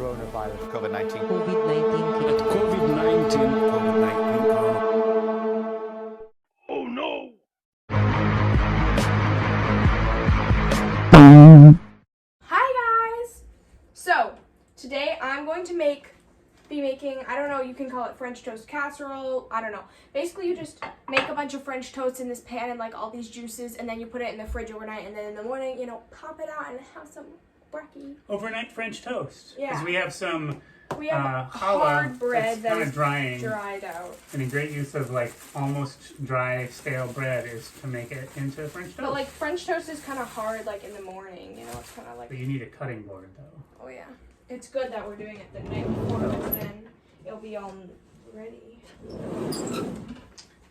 coronavirus. COVID-19. COVID-19. Oh no! Hi guys! So, today I'm going to be making, I don't know, you can call it French toast casserole, I don't know. Basically you just make a bunch of French toast in this pan and like all these juices, and then you put it in the fridge overnight, and then in the morning, you know, pop it out and have some brekkie. Overnight French toast. Yeah. Because we have some We have challah hard bread that's that kind is of drying. dried out. And a great use of like almost dry stale bread is to make it into French toast. But like French toast is kind of hard like in the morning, you know, it's kind of like... But you need a cutting board though. Oh yeah. It's good that we're doing it the night before, because then it'll be all ready.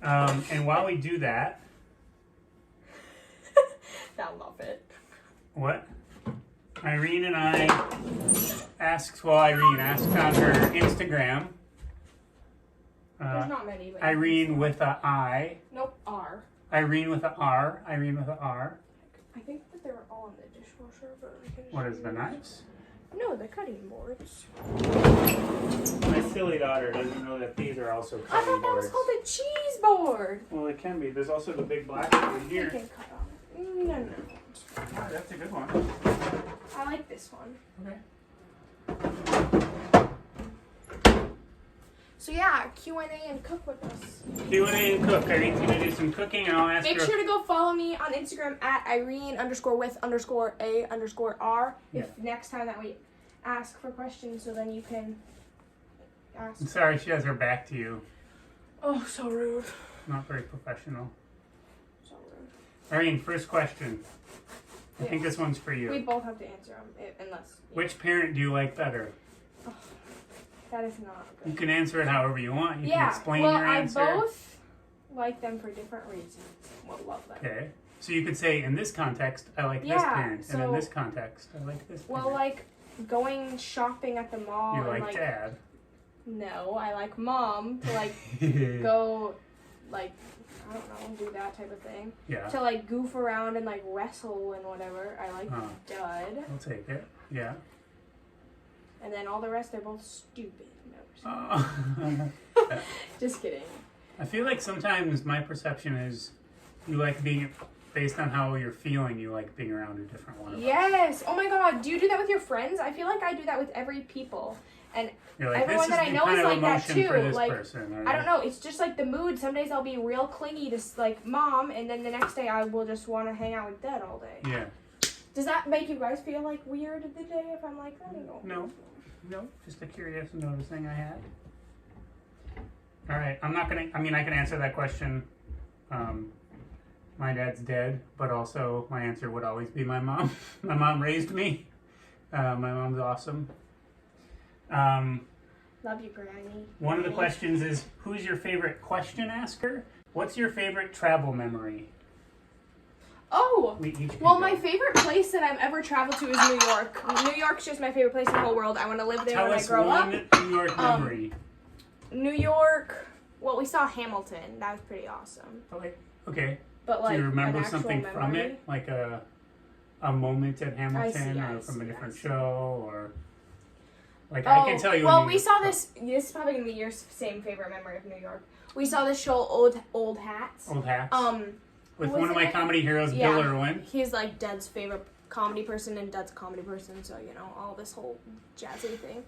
And while we do that... That love it. What? Irene and I Irene asked on her Instagram. There's not many. But Irene with a I. Nope, R. Irene with a R. Irene with a R. I think that they were all in the dishwasher, but we can just What is the knives? No, the cutting boards. My silly daughter doesn't know that these are also I cutting thought that boards. was called a cheese board. Well, it can be. There's also the big black one We here. can cut on it. No. Oh, that's a good one. I like this one. Okay. So yeah, Q&A and cook with us. Q&A and cook. Irene's going to do some cooking and I'll ask Make her. sure to go follow me on Instagram at Irene_with_A_R. If next time that we ask for questions, so then you can ask. I'm sorry she has her back to you. Oh, so rude. Not very professional. So rude. Irene, first question. I think Yes. this one's for you. We both have to answer them, unless... Which parent do you like better? That is not good. You can answer it however you want. You can explain your answer. I both like them for different reasons. Well, love them. Okay. So you could say, in this context, I like this parent. And in this context, I like this parent. Well, like, going shopping at the mall. You and like dad. No, I like mom to, like, go, like, I don't know, do that type of thing. Yeah. To, like, goof around and, like, wrestle and whatever. I like dad. I'll take it. Yeah. And then all the rest, they're both stupid. No, just kidding. I feel like sometimes my perception is you like being, based on how you're feeling, you like being around a different one of us. Yes. Oh my God. Do you do that with your friends? I feel like I do that with every people. And You're like, everyone this that is I the know kind is of like that emotion too. for this Like, person. I don't know. It's just like the mood. Some days I'll be real clingy to like mom, and then the next day I will just want to hang out with dad all day. Yeah. Does that make you guys feel like weird the day if I'm like, I don't know? No, just a curious noticing I had. All right, I can answer that question. My dad's dead, but also my answer would always be my mom. My mom raised me. My mom's awesome. Love you, Granny. One of the questions is, who's your favorite question asker? What's your favorite travel memory? Oh, We each well, can my go. favorite place that I've ever traveled to is New York. New York's just my favorite place in the whole world. I want to live there Tell when I us grow up. one New York memory. New York. Well, we saw Hamilton. That was pretty awesome. Okay. But like, Do you remember an actual something memory? from it? Like a moment at Hamilton I or see, from a I different see. show or like Oh, I can tell you. Well, we saw this. This is probably gonna be your same favorite memory of New York. We saw this show, Old Hats. Old Hats. With who one was of my in it? comedy heroes, Yeah. Bill Irwin. He's like Dad's favorite comedy person, and Dad's a comedy person, so you know all this whole jazzy thing.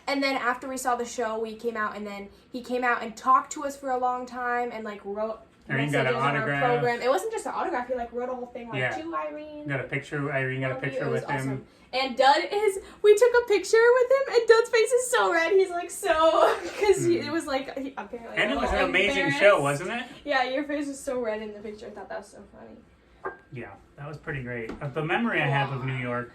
And then after we saw the show, we came out, and then he came out and talked to us for a long time, and like wrote Irene got an messages on our autograph. program. It wasn't just an autograph; he like wrote a whole thing like to Irene. Got a picture. Irene got a picture It was with awesome. him. And we took a picture with him, and Dud's face is so red. He's like so, because it was like, apparently. And it was an like, amazing embarrassed. show, wasn't it? Yeah, your face was so red in the picture. I thought that was so funny. Yeah, that was pretty great. The memory I have of New York,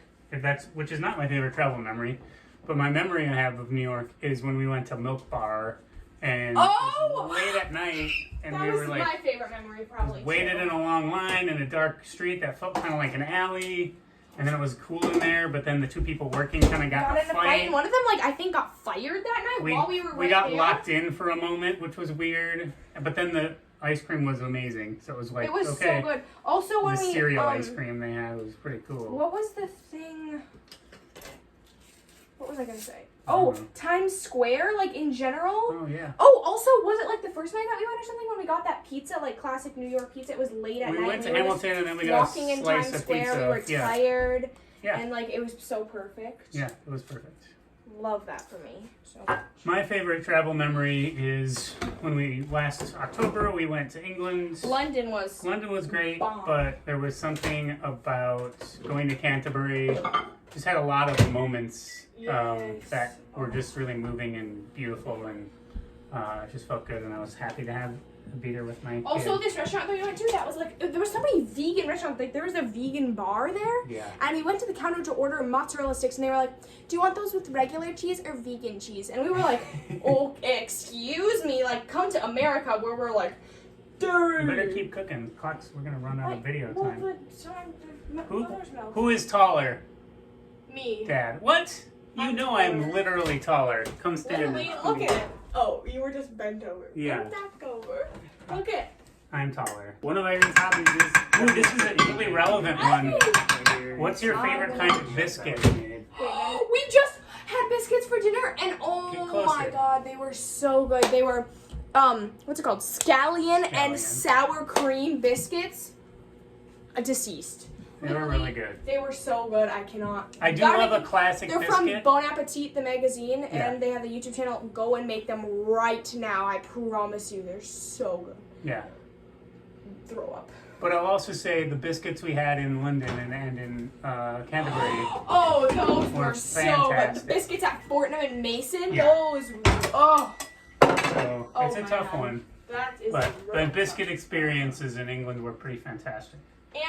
which is not my favorite travel memory, but my memory I have of New York is when we went to Milk Bar and it was late at night, and That we was were like my favorite memory, probably. waited in a long line in a dark street that felt kind of like an alley. And then it was cool in there, but then the two people working kind of got in a fight. And one of them, like, I think got fired that night while we were We right got there. locked in for a moment, which was weird. But then the ice cream was amazing, so it was like, It was okay. so good. Also, when The we cereal ice cream they had was pretty cool. What was the thing? What was I gonna say? Oh, Times Square, like in general. Oh yeah. Oh, also, was it like the first night that we went or something when we got that pizza, like classic New York pizza? It was late at night. We went to Hamilton and then we got walking a in slice Times of Square. pizza. We were tired. Yeah. And like it was so perfect. Yeah, it was perfect. Love that for me. So. My favorite travel memory is when we last October we went to England. London was great, bomb. but there was something about going to Canterbury. Just had a lot of moments that were just really moving and beautiful, and it just felt good, and I was happy to be there with my Also, kid. this restaurant that we went to, that was like, there was so many vegan restaurants. Like, there was a vegan bar there. Yeah. And we went to the counter to order mozzarella sticks, and they were like, do you want those with regular cheese or vegan cheese? And we were like, oh, excuse me. Like, come to America where we're like, dirty. You better keep cooking. Clocks, we're going to run out of video time. Well, Who is taller? Me. Dad. What? You I'm know taller. I'm literally taller. Come stand. Literally, look at it. Oh, you were just bent over. Yeah. Bent back over. Look at I'm taller. One of Irene's hobbies is... Ooh, this is a really relevant one. What's your favorite kind of biscuit? We just had biscuits for dinner, and oh my god, they were so good. They were, what's it called? Scallion and sour cream biscuits. Deceased. They were really good. They were so good. I cannot. I do love a classic They're biscuit. from Bon Appetit, the magazine, Yeah. and they have the YouTube channel. Go and make them right now. I promise you, they're so good. Yeah. Throw up. But I'll also say the biscuits we had in London and in Canterbury. Oh, those were so good. fantastic. The biscuits at Fortnum and Mason, Yeah. those, oh. So it's a my tough God. one. That is But really the biscuit tough. experiences in England were pretty fantastic.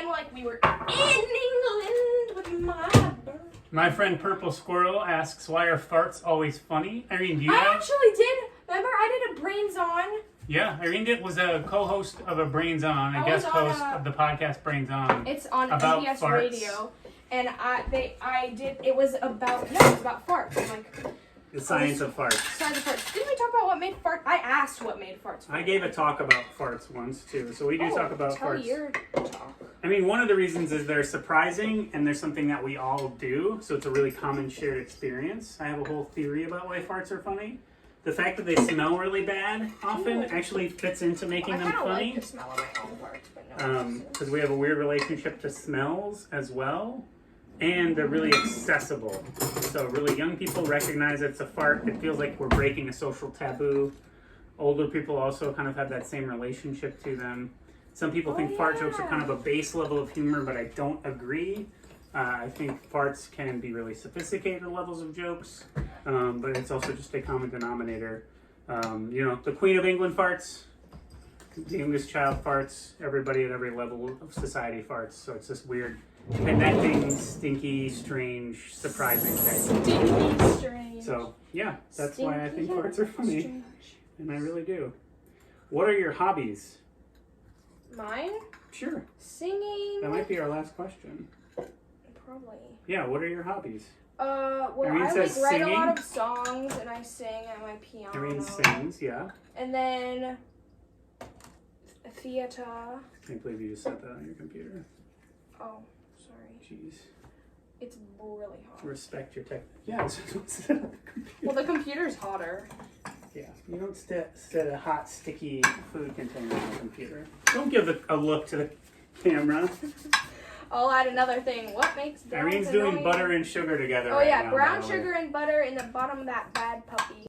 And like we were in England with my bird. My friend Purple Squirrel asks, why are farts always funny? Irene, do you I have? actually did. Remember, I did a Brains On. Yeah, Irene was a co-host of a Brains On, a I guest was on host of the podcast Brains On. It's on About PBS farts. Radio, and it was about farts. I'm like, The science of farts. science of farts. Didn't we talk about what made farts? I asked what made farts. I gave a talk about farts once too, so we do talk about tell farts. your talk. I mean, one of the reasons is they're surprising and they're something that we all do, so it's a really common shared experience. I have a whole theory about why farts are funny. The fact that they smell really bad often actually fits into making them I kind of funny. like the smell of my own farts, but no. Because we have a weird relationship to smells as well, and they're really accessible. So really young people recognize it's a fart. It feels like we're breaking a social taboo. Older people also kind of have that same relationship to them. Some people think fart jokes are kind of a base level of humor, but I don't agree. I think farts can be really sophisticated levels of jokes, but it's also just a common denominator. The Queen of England farts, the youngest child farts, everybody at every level of society farts. So it's this weird, connecting, stinky, strange, surprising thing. Stinky strange. So yeah, that's why I think Stinky farts are funny, strange. and I really do. What are your hobbies? Mine? Sure. Singing. That might be our last question. Probably. Yeah, what are your hobbies? Well, Irene I says write a singing. lot of songs and I sing at my piano. Irene sings, yeah. And then theater. I can't believe you just said that on your computer. Oh, sorry. Jeez. It's really hot. Respect your tech. Yeah, I was supposed to sit on the computer. Well, the computer's hotter. Yeah, you don't set a hot, sticky food container on the computer. Don't give a look to the camera. I'll add another thing. What makes dogs Irene's doing annoying? butter and sugar together Oh right yeah, now, brown by the way. sugar and butter in the bottom of that bad puppy.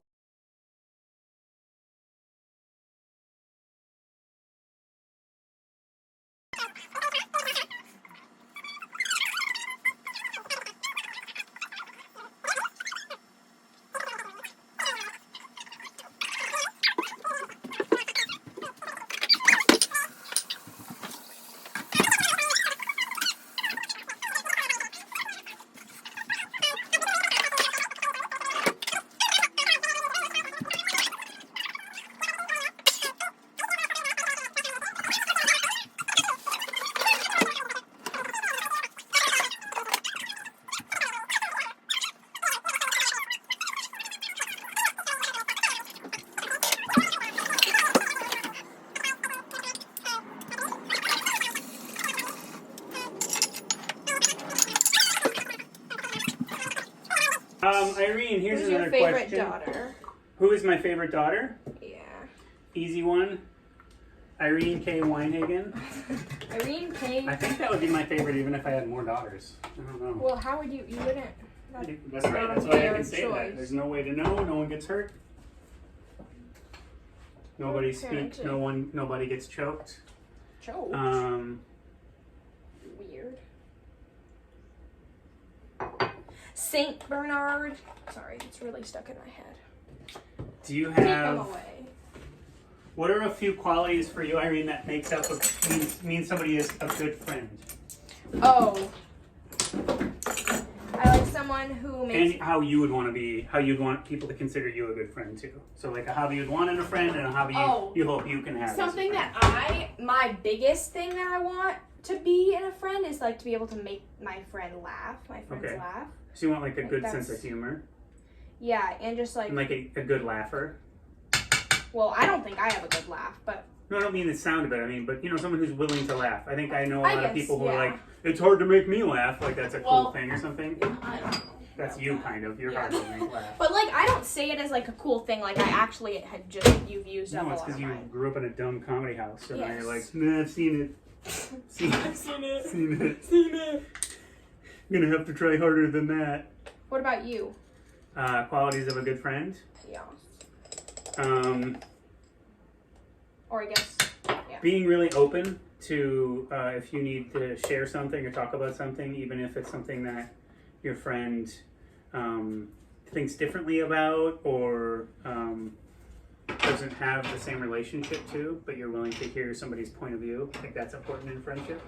another favorite question. daughter? Who is my favorite daughter? Yeah. Easy one. Irene K. Weinhagen. Irene K. I think that would be my favorite even if I had more daughters. I don't know. Well, how would you wouldn't. That's right. That's why I can say that. There's no way to know. No one gets hurt. Nobody speaks. Nobody gets choked. Choked? Weird. Saint Bernard. Sorry, it's really stuck in my head. Do you Take them have? away. What are a few qualities for you, Irene, that means somebody is a good friend? Oh. I like someone who makes... And how you would want to be, how you'd want people to consider you a good friend too. So like a hobby you'd want in a friend and a hobby you hope you can have. Something that my biggest thing that I want to be in a friend is like to be able to make my friends laugh. So you want like a good sense of humor? Yeah, and just like... And like a good laugher? Well, I don't think I have a good laugh, but... No, I don't mean the sound of it. I mean, but you know, someone who's willing to laugh. I think I know a lot of people who are like, it's hard to make me laugh. Like that's a cool thing or something. I don't know. That's you kind of. You're hard to make laugh. But like, I don't say it as like a cool thing. Like I actually had you've used up a lot of it's because you mine. grew up in a dumb comedy house. So now you're like, nah, I've seen it. Seen it. I'm going to have to try harder than that. What about you? Qualities of a good friend? Yeah. Or I guess, yeah. Being really open to if you need to share something or talk about something, even if it's something that your friend thinks differently about or doesn't have the same relationship to, but you're willing to hear somebody's point of view. I think that's important in friendship.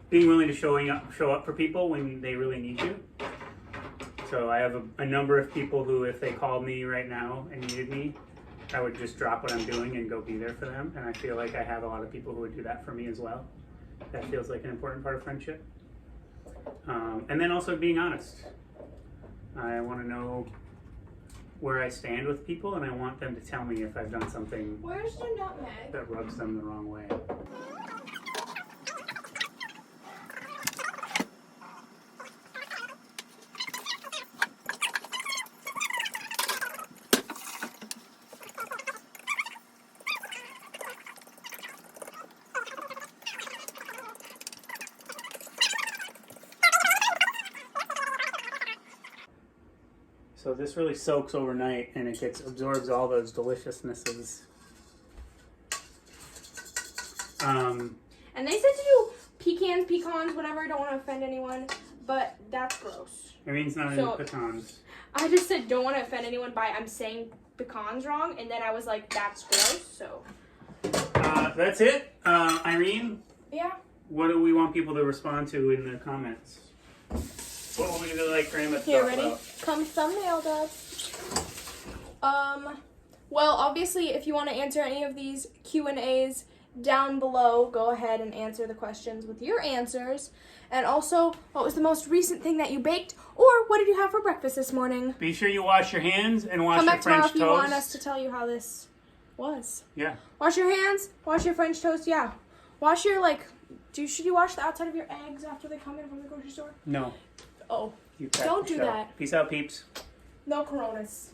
Being willing to show up for people when they really need you. So I have a number of people who, if they called me right now and needed me, I would just drop what I'm doing and go be there for them. And I feel like I have a lot of people who would do that for me as well. That feels like an important part of friendship. And then also being honest. I want to know where I stand with people, and I want them to tell me if I've done something Where's the nutmeg? that rubs them the wrong way. So this really soaks overnight and it absorbs all those deliciousnesses. And they said to do pecans, whatever. I don't want to offend anyone, but that's gross. Irene's not into pecans. I just said don't want to offend anyone by I'm saying pecans wrong, and then I was like, that's gross, so. That's it. Irene? Yeah? What do we want people to respond to in the comments? What would we like Grandma to talk ready? about? Come thumbnail, Dad. Well, obviously, if you want to answer any of these Q&As down below, go ahead and answer the questions with your answers. And also, what was the most recent thing that you baked? Or what did you have for breakfast this morning? Be sure you wash your hands and wash Come your back tomorrow French if you toast. want us to tell you how this was. Yeah. Wash your hands, wash your French toast, yeah. Wash your, should you wash the outside of your eggs after they come in from the grocery store? No. Oh, You don't do that. Peace out, peeps. No Coronas.